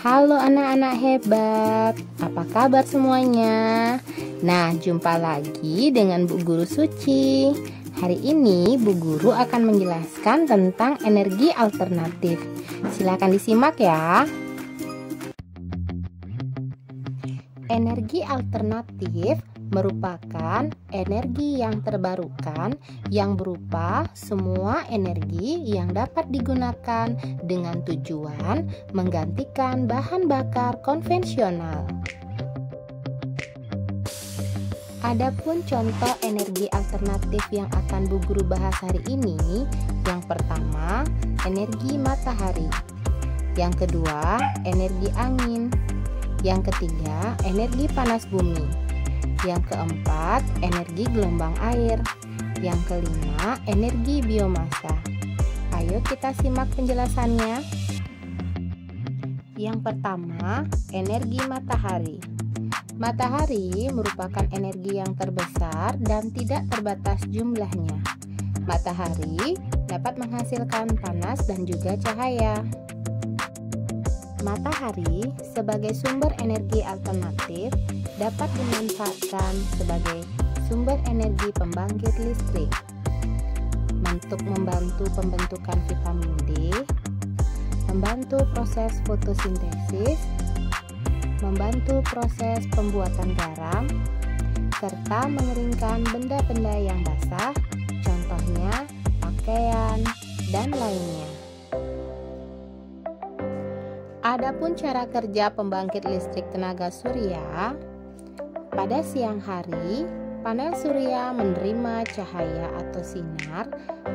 Halo anak-anak hebat, apa kabar semuanya? Nah, jumpa lagi dengan Bu Guru Suci. Hari ini Bu Guru akan menjelaskan tentang energi alternatif. Silakan disimak ya. Energi alternatif merupakan energi yang terbarukan yang berupa semua energi yang dapat digunakan dengan tujuan menggantikan bahan bakar konvensional. Adapun contoh energi alternatif yang akan Bu Guru bahas hari ini, yang pertama, energi matahari. Yang kedua, energi angin. Yang ketiga, energi panas bumi. Yang keempat, energi gelombang air. Yang kelima, energi biomasa. Ayo kita simak penjelasannya. Yang pertama, energi matahari. Matahari merupakan energi yang terbesar dan tidak terbatas jumlahnya. Matahari dapat menghasilkan panas dan juga cahaya. Matahari sebagai sumber energi alternatif dapat dimanfaatkan sebagai sumber energi pembangkit listrik untuk membantu pembentukan vitamin D, membantu proses fotosintesis, membantu proses pembuatan garam, serta mengeringkan benda-benda yang basah, contohnya pakaian dan lainnya. Adapun cara kerja pembangkit listrik tenaga surya, pada siang hari, panel surya menerima cahaya atau sinar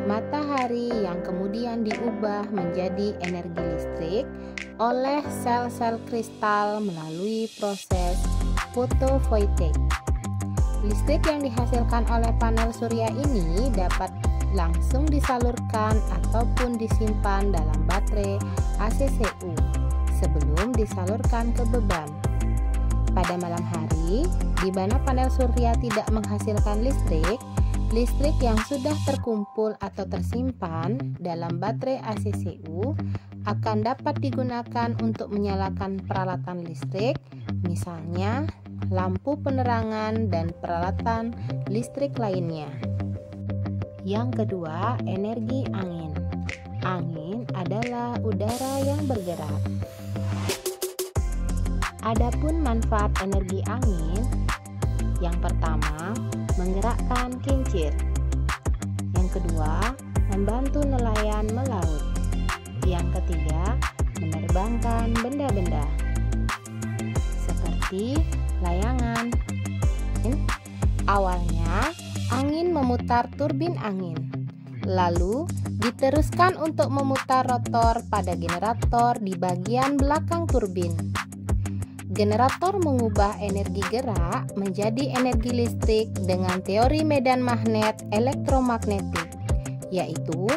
matahari yang kemudian diubah menjadi energi listrik oleh sel-sel kristal melalui proses fotovoltaik. Listrik yang dihasilkan oleh panel surya ini dapat langsung disalurkan ataupun disimpan dalam baterai ACCU sebelum disalurkan ke beban. Pada malam hari, di mana panel surya tidak menghasilkan listrik yang sudah terkumpul atau tersimpan dalam baterai ACCU akan dapat digunakan untuk menyalakan peralatan listrik, misalnya lampu penerangan dan peralatan listrik lainnya. Yang kedua, energi angin. Angin adalah udara yang bergerak. Adapun manfaat energi angin, yang pertama, menggerakkan kincir. Yang kedua, membantu nelayan melaut. Yang ketiga, menerbangkan benda-benda seperti layangan. Awalnya, angin memutar turbin angin, lalu diteruskan untuk memutar rotor pada generator di bagian belakang turbin. Generator mengubah energi gerak menjadi energi listrik dengan teori medan magnet elektromagnetik, yaitu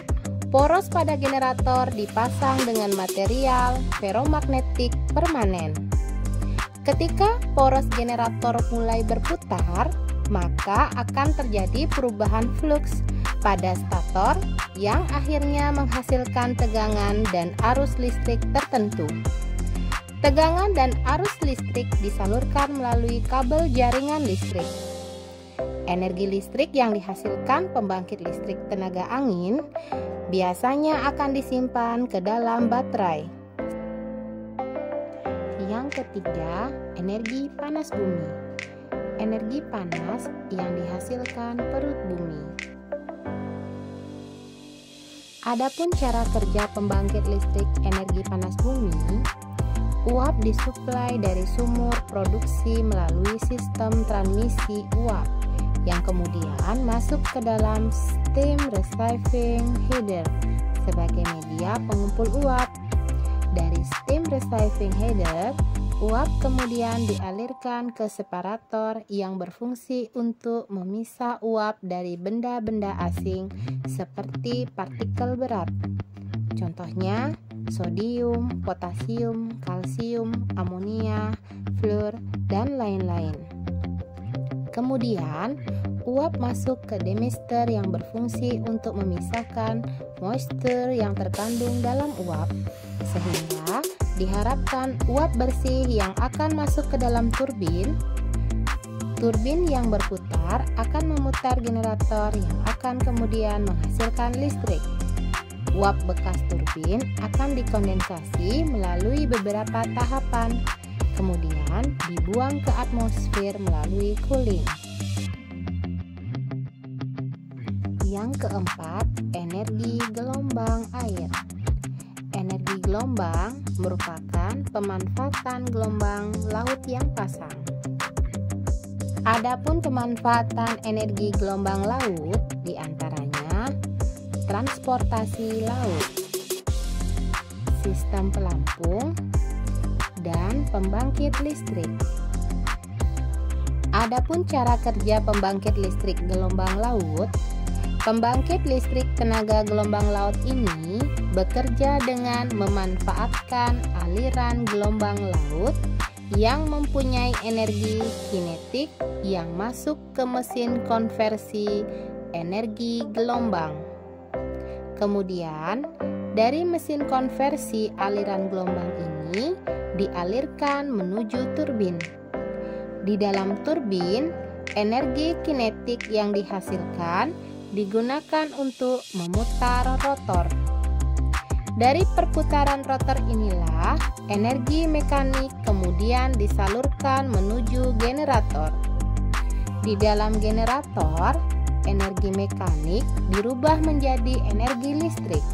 poros pada generator dipasang dengan material ferromagnetik permanen. Ketika poros generator mulai berputar, maka akan terjadi perubahan fluks pada stator yang akhirnya menghasilkan tegangan dan arus listrik tertentu. Tegangan dan arus listrik disalurkan melalui kabel jaringan listrik. Energi listrik yang dihasilkan pembangkit listrik tenaga angin biasanya akan disimpan ke dalam baterai. Yang ketiga, energi panas bumi. Energi panas yang dihasilkan perut bumi. Adapun cara kerja pembangkit listrik energi panas bumi, uap disuplai dari sumur produksi melalui sistem transmisi uap yang kemudian masuk ke dalam steam receiving header sebagai media pengumpul uap. Dari steam receiving header, uap kemudian dialirkan ke separator yang berfungsi untuk memisah uap dari benda-benda asing seperti partikel berat. Contohnya, sodium, potasium, kalsium, amonia, fluor, dan lain-lain. Kemudian, uap masuk ke demister yang berfungsi untuk memisahkan moisture yang terkandung dalam uap, sehingga diharapkan uap bersih yang akan masuk ke dalam turbin. Turbin yang berputar akan memutar generator yang akan kemudian menghasilkan listrik. Uap bekas turbin akan dikondensasi melalui beberapa tahapan, kemudian dibuang ke atmosfer melalui cooling. Yang keempat, energi gelombang air. Energi gelombang merupakan pemanfaatan gelombang laut yang pasang. Adapun pemanfaatan energi gelombang laut diantaranya transportasi laut, sistem pelampung, dan pembangkit listrik. Adapun cara kerja pembangkit listrik gelombang laut, pembangkit listrik tenaga gelombang laut ini bekerja dengan memanfaatkan aliran gelombang laut yang mempunyai energi kinetik yang masuk ke mesin konversi energi gelombang. Kemudian, dari mesin konversi aliran gelombang ini dialirkan menuju turbin. Di dalam turbin, energi kinetik yang dihasilkan digunakan untuk memutar rotor. Dari perputaran rotor inilah energi mekanik kemudian disalurkan menuju generator. Di dalam generator, energi mekanik dirubah menjadi energi listrik.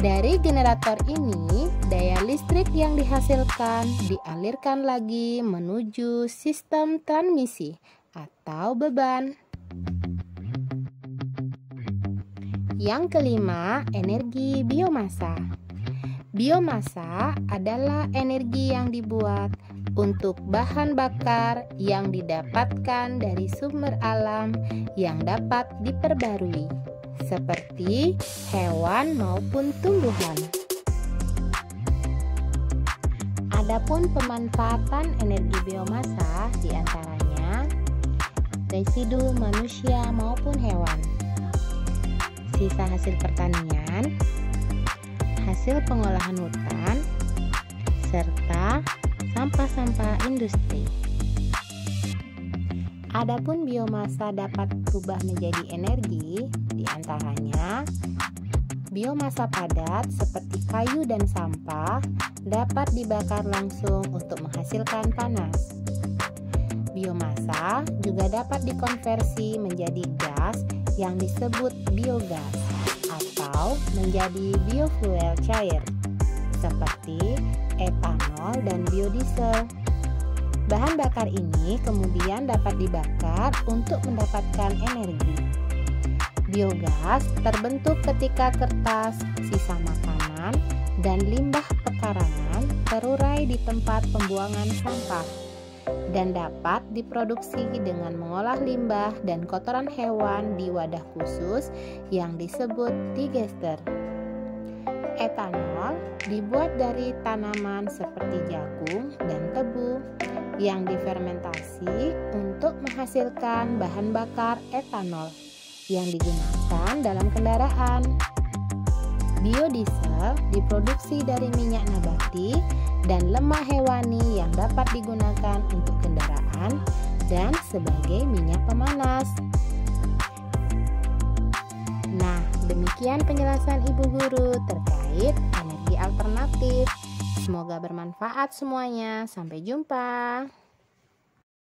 Dari generator ini, daya listrik yang dihasilkan dialirkan lagi menuju sistem transmisi atau beban. Yang kelima, energi biomasa. Biomasa adalah energi yang dibuat untuk bahan bakar yang didapatkan dari sumber alam yang dapat diperbarui, seperti hewan maupun tumbuhan. Adapun pemanfaatan energi biomasa diantaranya residu manusia maupun hewan, sisa hasil pertanian, hasil pengolahan hutan, serta sampah-sampah industri. Adapun biomasa dapat berubah menjadi energi, diantaranya biomasa padat seperti kayu dan sampah dapat dibakar langsung untuk menghasilkan panas. Biomasa juga dapat dikonversi menjadi gas yang disebut biogas atau menjadi biofuel cair seperti etanol dan biodiesel. Bahan bakar ini kemudian dapat dibakar untuk mendapatkan energi. Biogas terbentuk ketika kertas, sisa makanan, dan limbah pekarangan terurai di tempat pembuangan sampah dan dapat diproduksi dengan mengolah limbah dan kotoran hewan di wadah khusus yang disebut digester. Etanol dibuat dari tanaman seperti jagung dan tebu yang difermentasi untuk menghasilkan bahan bakar etanol yang digunakan dalam kendaraan. Biodiesel diproduksi dari minyak nabati dan lemak hewani yang dapat digunakan untuk kendaraan dan sebagai minyak pemanas. Nah, demikian penjelasan Ibu Guru terkait energi alternatif. Semoga bermanfaat semuanya. Sampai jumpa.